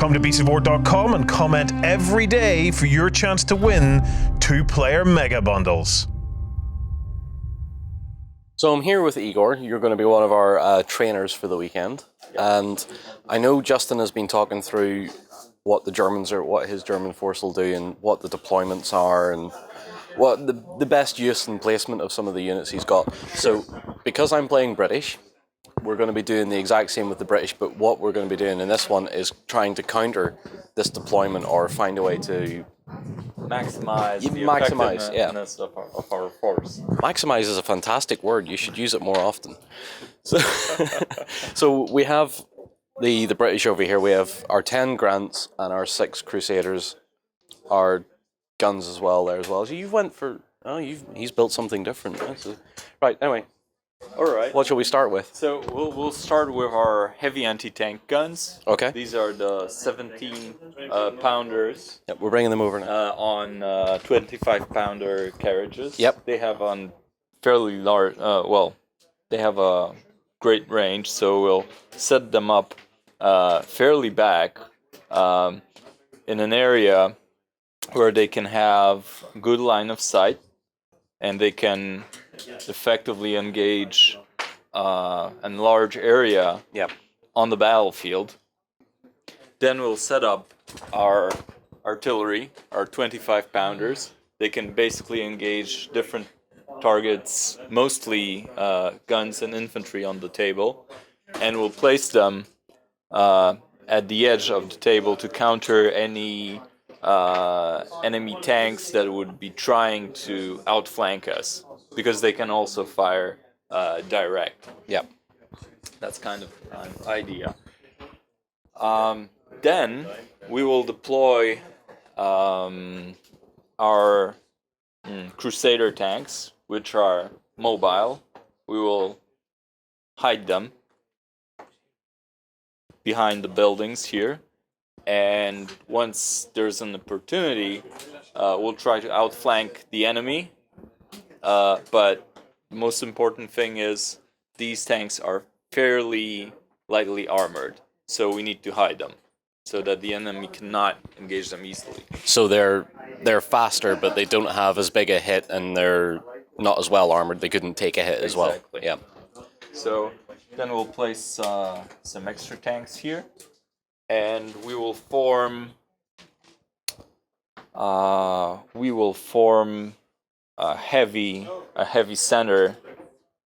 Come to bcvort.com and comment every day for your chance to win 2-player mega bundles. So I'm here with Igor. You're going to be one of our trainers for the weekend. And I know Justin has been talking through what his German force will do and what the deployments are and what the best use and placement of some of the units he's got. So because I'm playing British, we're going to be doing the exact same with the British, but what we're going to be doing in this one is trying to counter this deployment or find a way to maximize the effectiveness of our force. Maximize is a fantastic word. You should use it more often. So, so we have the British over here. We have our 10 Grants and our 6 Crusaders, our guns as well there as well. So you've went for he's built something different. Right. Anyway. All right. What shall we start with? So we'll start with our heavy anti-tank guns. Okay. These are the 17 pounders. Yep, we're bringing them over now. On 25-pounder carriages. Yep. They have on fairly large. They have a great range, so we'll set them up fairly back in an area where they can have good line of sight, and they can effectively engage a large area on the battlefield. Then we'll set up our artillery, our 25-pounders. They can basically engage different targets, mostly guns and infantry on the table, and we'll place them at the edge of the table to counter any enemy tanks that would be trying to outflank us, because they can also fire direct. Yep. That's kind of an idea. Then we will deploy our Crusader tanks, which are mobile. We will hide them behind the buildings here. And once there's an opportunity, we'll try to outflank the enemy. But the most important thing is these tanks are fairly lightly armored, so we need to hide them so that the enemy cannot engage them easily. So they're faster, but they don't have as big a hit, and they're not as well armored. They couldn't take a hit as well. Exactly. Yeah. So then we'll place some extra tanks here, and we will form a heavy center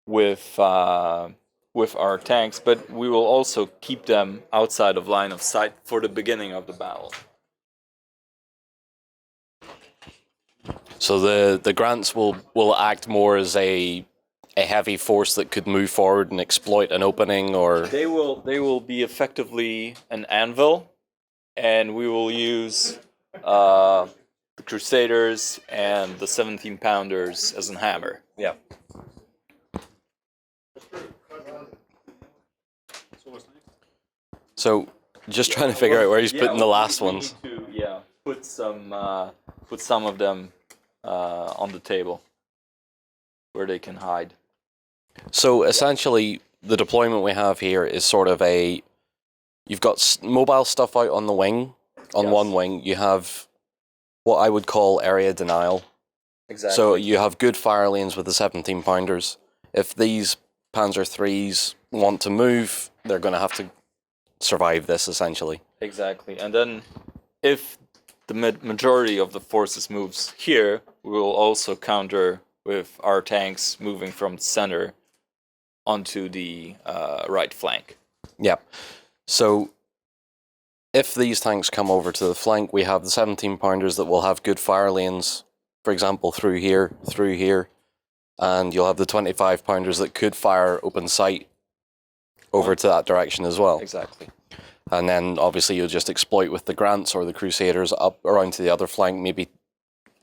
with our tanks, but we will also keep them outside of line of sight for the beginning of the battle. So the Grants will act more as a heavy force that could move forward and exploit an opening, or they will be effectively an anvil, and we will use the Crusaders and the 17-pounders as a hammer. Yeah. So just trying to figure out where he's putting the last ones. We need to, put some of them on the table where they can hide. So essentially, the deployment we have here is sort of you've got mobile stuff out on the wing. On one wing, you have what I would call area denial. Exactly. So you have good fire lanes with the 17-pounders. If these Panzer IIIs want to move, they're going to have to survive this, essentially. Exactly. And then if the majority of the forces moves here, we will also counter with our tanks moving from the center onto the right flank. Yeah. So if these tanks come over to the flank, we have the 17-pounders that will have good fire lanes, for example, through here, and you'll have the 25-pounders that could fire open sight over to that direction as well. Exactly. And then obviously you'll just exploit with the Grants or the Crusaders up around to the other flank, maybe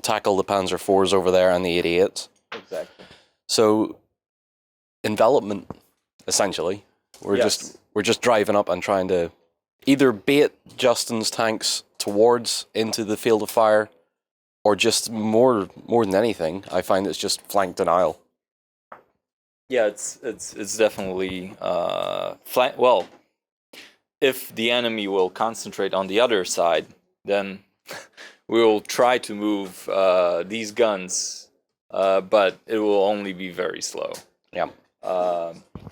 tackle the Panzer IVs over there and the 88s. Exactly. So envelopment, essentially. We're just driving up and trying to either bait Justin's tanks towards into the field of fire, or just more than anything, I find it's just flank denial. Yeah, it's definitely flank. Well, if the enemy will concentrate on the other side, then we will try to move these guns, but it will only be very slow. Yeah.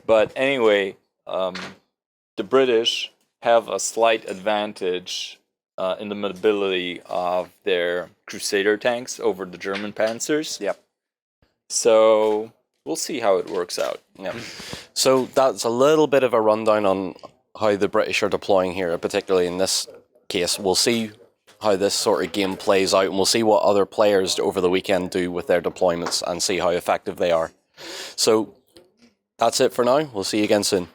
But anyway, the British have a slight advantage in the mobility of their Crusader tanks over the German Panzers. Yep. So we'll see how it works out. Yeah. So that's a little bit of a rundown on how the British are deploying here, particularly in this case. We'll see how this sort of game plays out, and we'll see what other players over the weekend do with their deployments and see how effective they are. So that's it for now. We'll see you again soon.